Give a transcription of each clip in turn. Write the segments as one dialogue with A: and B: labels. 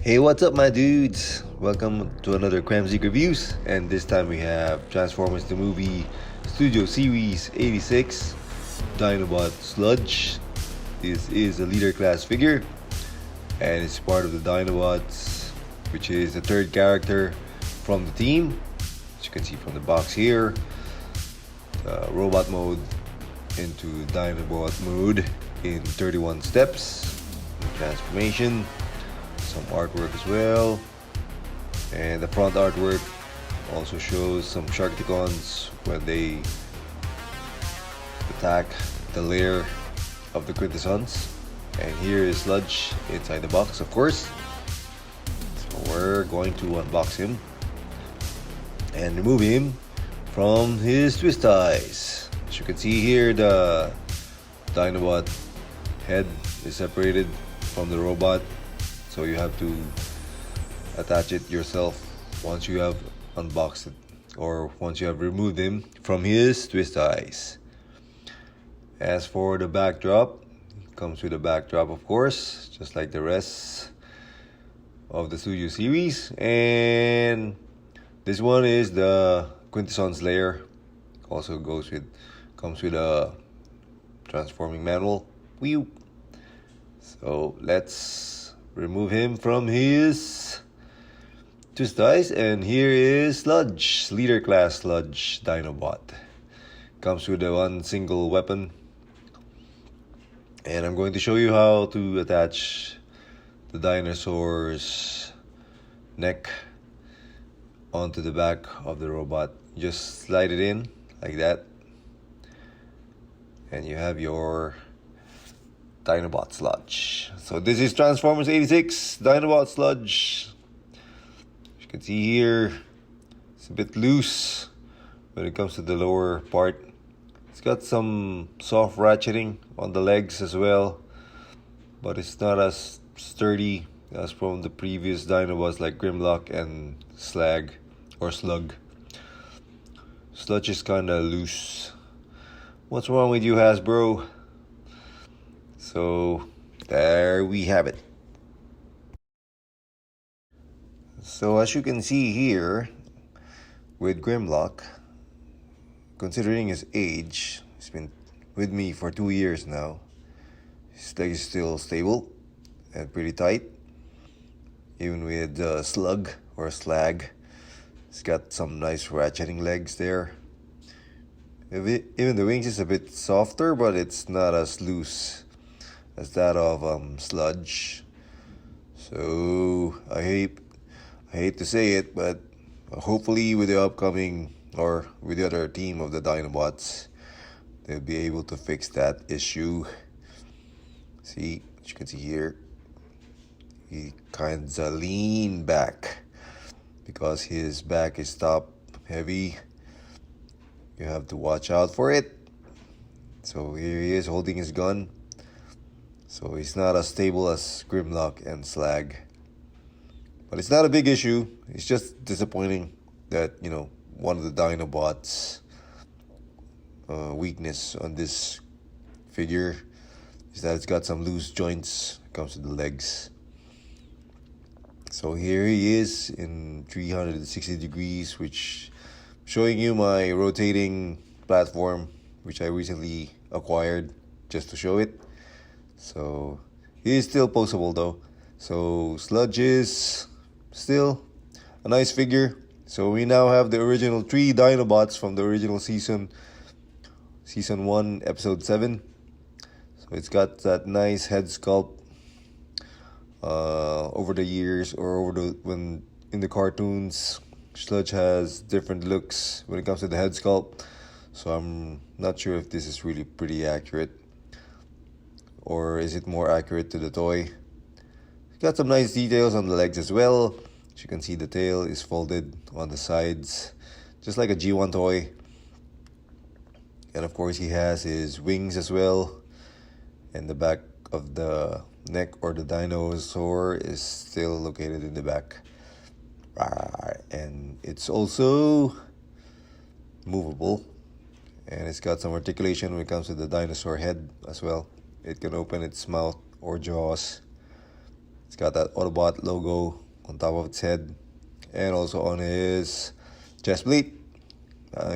A: Hey, what's up, my dudes? Welcome to another Kremzeek reviews, and this time we have Transformers the Movie Studio Series 86 Dinobot Sludge. This is a leader class figure, and it's part of the Dinobots, which is the third character from the team. As you can see from the box here, robot mode into Dinobot mode in 31 steps, transformation. Some artwork as well, and the front artwork also shows some Sharkticons when they attack the lair of the Quintessons. And here is Sludge inside the box, of course. So we're going to unbox him and remove him from his twist ties. As you can see here, the Dinobot head is separated from the robot, so you have to attach it yourself once you have unboxed it, or once you have removed him from his twist ties. As for the backdrop, it comes with a backdrop, of course, just like the rest of the Studio series. And this one is the Quintesson's lair. Also comes with a transforming manual. So let's remove him from his twist ties, and here is Sludge, leader class Sludge Dinobot. Comes with the one single weapon, and I'm going to show you how to attach the dinosaur's neck onto the back of the robot. Just slide it in like that, and you have your Dinobot Sludge. So this is Transformers 86 Dinobot Sludge. As you can see here, it's a bit loose when it comes to the lower part. It's got some soft ratcheting on the legs as well, but it's not as sturdy as from the previous Dinobots like Grimlock and Slug. Sludge is kinda loose. What's wrong with you, Hasbro? So there we have it. So as you can see here, with Grimlock, considering his age, he's been with me for 2 years now. His leg is still stable and pretty tight. Even with Slug or Slag, he's got some nice ratcheting legs there. Even the wings is a bit softer, but it's not as loose as that of Sludge. So I hate to say it, but hopefully with the upcoming, or with the other team of the Dinobots, they'll be able to fix that issue. See, as you can see here, he kinda lean back because his back is top heavy. You have to watch out for it. So here he is holding his gun. So he's not as stable as Grimlock and Slag. But it's not a big issue. It's just disappointing that, one of the Dinobots' weakness on this figure is that it's got some loose joints when it comes to the legs. So here he is in 360 degrees, which showing you my rotating platform, which I recently acquired just to show it. So he is still poseable though. So Sludge is still a nice figure. So we now have the original 3 Dinobots from the original season 1, episode 7. So it's got that nice head sculpt over the years, or when in the cartoons, Sludge has different looks when it comes to the head sculpt. So I'm not sure if this is really pretty accurate, or is it more accurate to the toy. It's got some nice details on the legs as well. As you can see, the tail is folded on the sides, just like a G1 toy. And of course, he has his wings as well. And the back of the neck, or the dinosaur, is still located in the back. And it's also movable. And it's got some articulation when it comes to the dinosaur head as well. It can open its mouth or jaws. It's got that Autobot logo on top of its head and also on his chest plate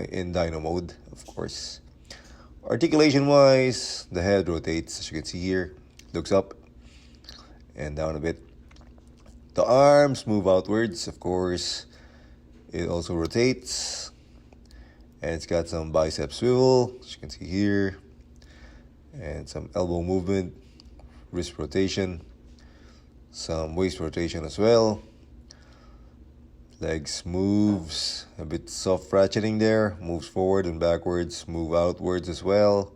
A: in Dino mode, of course. Articulation wise, the head rotates, as you can see here, looks up and down a bit. The arms move outwards, of course. It also rotates, and it's got some bicep swivel, as you can see here, and some elbow movement, wrist rotation, some waist rotation as well. Legs moves, a bit soft ratcheting there, moves forward and backwards, move outwards as well.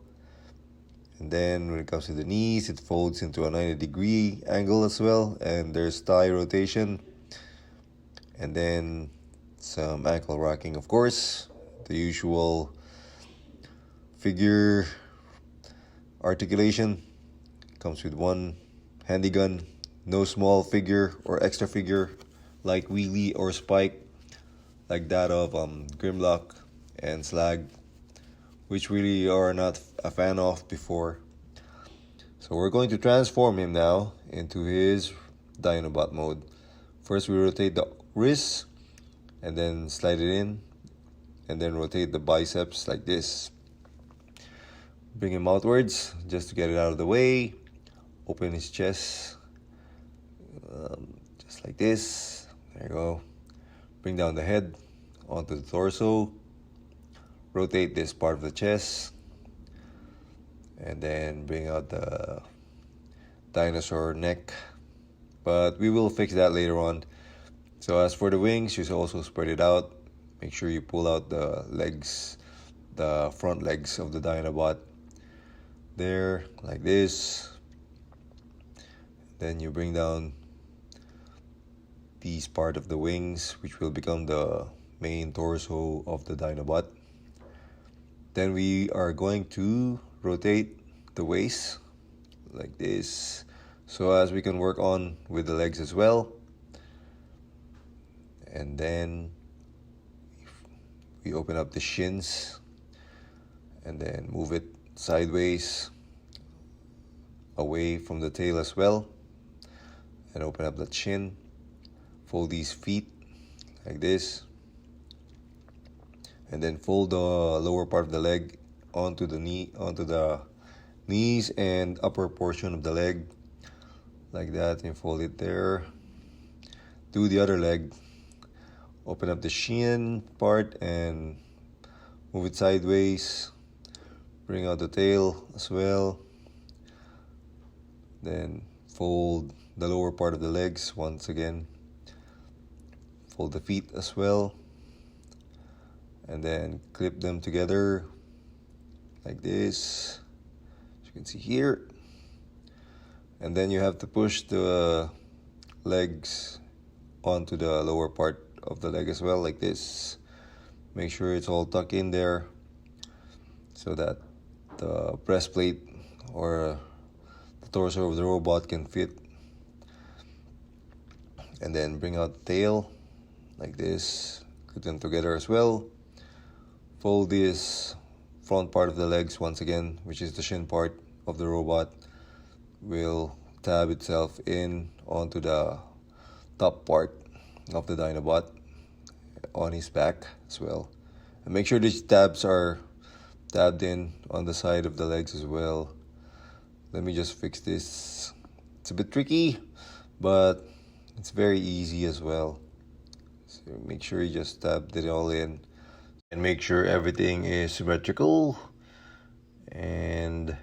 A: And then when it comes to the knees, it folds into a 90-degree angle as well, and there's thigh rotation. And then some ankle rocking, of course, the usual figure articulation. Comes with one handy gun, no small figure or extra figure like wheelie or spike like that of Grimlock and Slag, which really are not a fan of before. So we're going to transform him now into his Dinobot mode. First we rotate the wrist and then slide it in, and then rotate the biceps like this. Bring him outwards just to get it out of the way. Open his chest just like this. There you go. Bring down the head onto the torso. Rotate this part of the chest. And then bring out the dinosaur neck. But we will fix that later on. So as for the wings, you should also spread it out. Make sure you pull out the legs, the front legs of the Dinobot. There, like this. Then you bring down these part of the wings, which will become the main torso of the Dinobot. Then we are going to rotate the waist like this, so as we can work on with the legs as well. And then we open up the shins and then move it sideways away from the tail as well, and open up the chin. Fold these feet like this, and then fold the lower part of the leg onto the knees and upper portion of the leg like that, and fold it there. Do the other leg. Open up the shin part and move it sideways. Bring out the tail as well. Then fold the lower part of the legs once again. Fold the feet as well, and then clip them together like this, as you can see here. And then you have to push the legs onto the lower part of the leg as well, like this. Make sure it's all tucked in there so that the breastplate or the torso of the robot can fit. And then bring out the tail like this, clip them together as well. Fold this front part of the legs once again, which is the shin part of the robot, will tab itself in onto the top part of the Dinobot on his back as well. And make sure these tabs are tabbed in on the side of the legs as well. Let me just fix this. It's a bit tricky, but it's very easy as well. So make sure you just tab it all in, and make sure everything is symmetrical and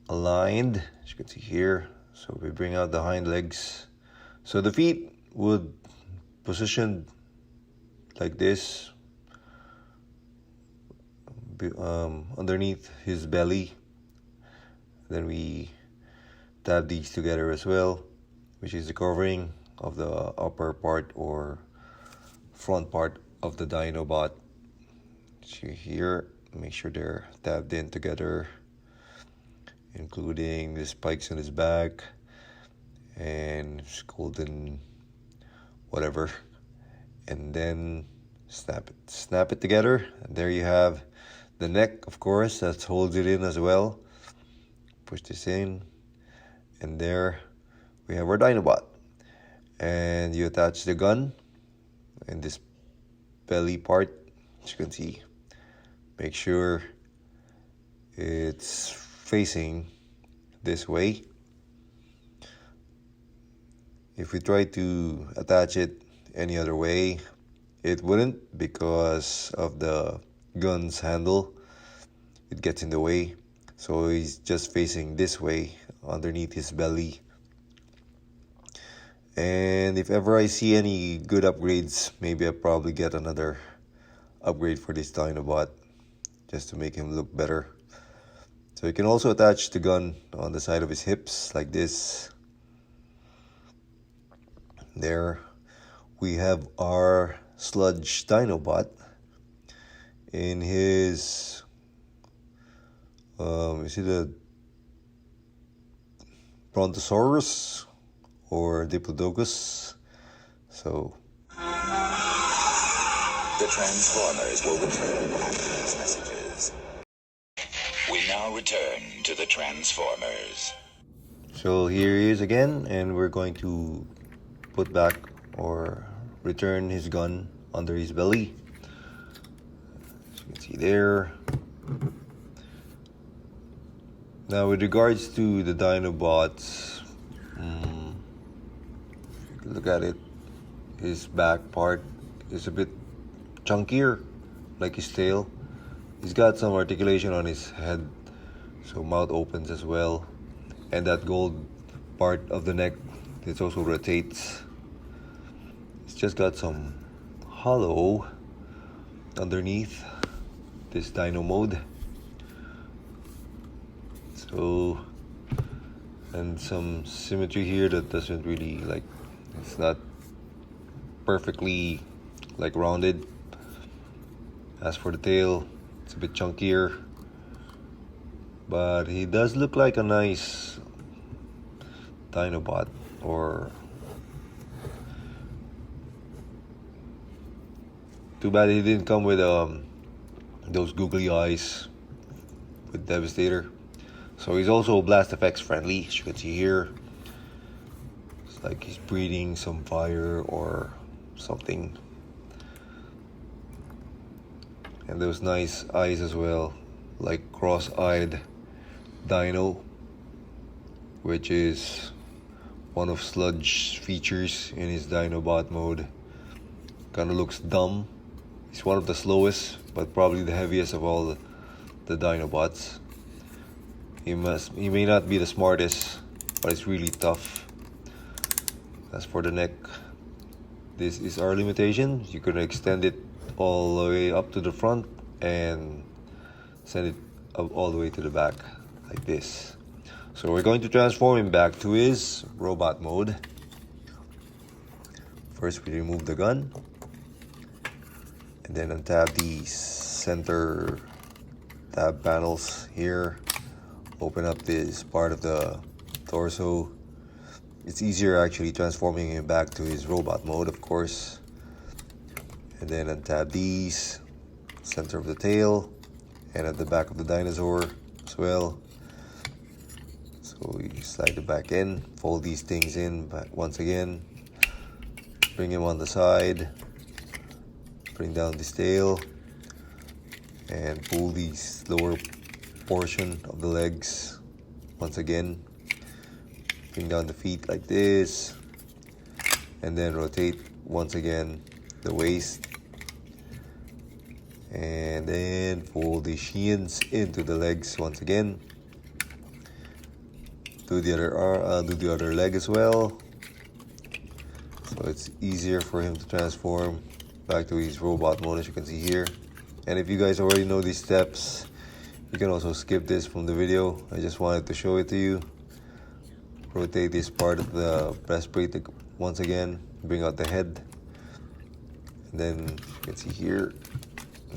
A: aligned, as you can see here. So we bring out the hind legs. So the feet would position like this, underneath his belly. Then we tab these together as well, which is the covering of the upper part or front part of the Dinobot. So here, make sure they're tabbed in together, including the spikes on his back and his golden whatever. And then snap it together, and there you have the neck, of course, that holds it in as well. Push this in, and there we have our Dinobot. And you attach the gun in this belly part, as you can see. Make sure it's facing this way. If we try to attach it any other way, it wouldn't, because of the gun's handle. It gets in the way. So he's just facing this way underneath his belly. And if ever I see any good upgrades, maybe I'll probably get another upgrade for this Dinobot just to make him look better. So you can also attach the gun on the side of his hips like this. There we have our Sludge Dinobot in his is it a Brontosaurus or Diplodocus? So
B: the Transformers will return after these messages. We now return to the Transformers.
A: So here he is again, and we're going to put back or return his gun under his belly. As you can see there. Now with regards to the Dinobots, look at it, his back part is a bit chunkier, like his tail. He's got some articulation on his head, so mouth opens as well. And that gold part of the neck, it also rotates. It's just got some hollow underneath this dino mode. So, and some symmetry here that doesn't really, like, it's not perfectly like rounded. As for the tail, it's a bit chunkier, but he does look like a nice Dinobot. Or too bad he didn't come with those googly eyes with Devastator. So he's also blast effects friendly, as you can see here. It's like he's breathing some fire or something. And those nice eyes as well, like cross-eyed Dino, which is one of Sludge's features in his Dinobot mode. Kinda looks dumb. He's one of the slowest, but probably the heaviest of all the Dinobots. He may not be the smartest, but it's really tough. As for the neck, this is our limitation. You can extend it all the way up to the front and send it up all the way to the back like this. So we're going to transform him back to his robot mode. First we remove the gun, and then untap these center tab panels here. Open up this part of the torso. It's easier actually transforming him back to his robot mode, of course. And then untap these, center of the tail, and at the back of the dinosaur as well. So you slide it back in, fold these things in back once again, bring him on the side, bring down this tail, and pull these lower portion of the legs once again. Bring down the feet like this, and then rotate once again the waist, and then fold the shins into the legs once again. Do the other leg as well, so it's easier for him to transform back to his robot mode, as you can see here. And if you guys already know these steps, you can also skip this from the video. I just wanted to show it to you. Rotate this part of the breastplate once again, bring out the head, and then you can see here,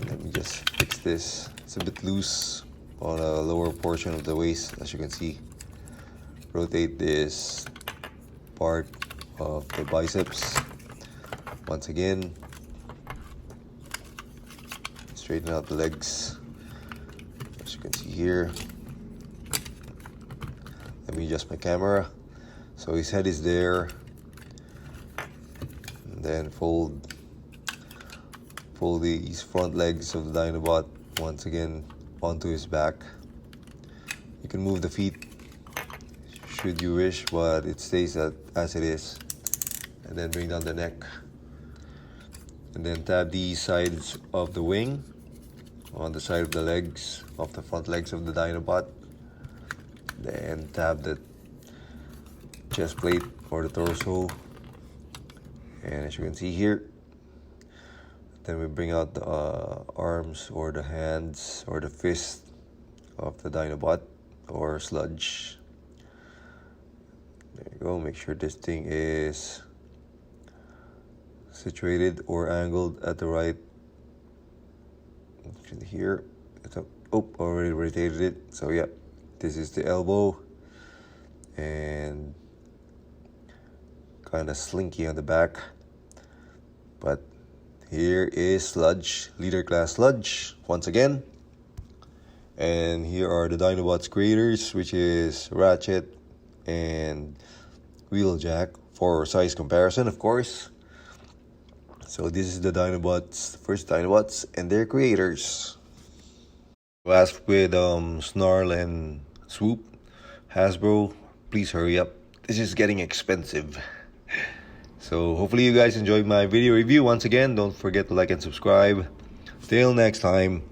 A: let me just fix this. It's a bit loose on a lower portion of the waist, as you can see. Rotate this part of the biceps once again, straighten out the legs, as you can see here. Let me adjust my camera So his head is there. And then fold these front legs of the Dinobot once again onto his back. You can move the feet should you wish, but it stays as it is. And then bring down the neck. And then tab these sides of the wing on the side of the legs, of the front legs of the Dinobot. Then tab the chest plate or the torso. And as you can see here, then we bring out the arms or the hands or the fist of the Dinobot or Sludge. There you go. Make sure this thing is situated or angled at the right. Here, already rotated it. So yeah, this is the elbow and kind of slinky on the back. But here is Sludge, leader class Sludge once again. And here are the Dinobot's creators, which is Ratchet and Wheeljack for size comparison, of course. So this is the Dinobots, first Dinobots and their creators. As with Snarl and Swoop, Hasbro, please hurry up. This is getting expensive. So hopefully you guys enjoyed my video review. Once again, don't forget to like and subscribe. Till next time.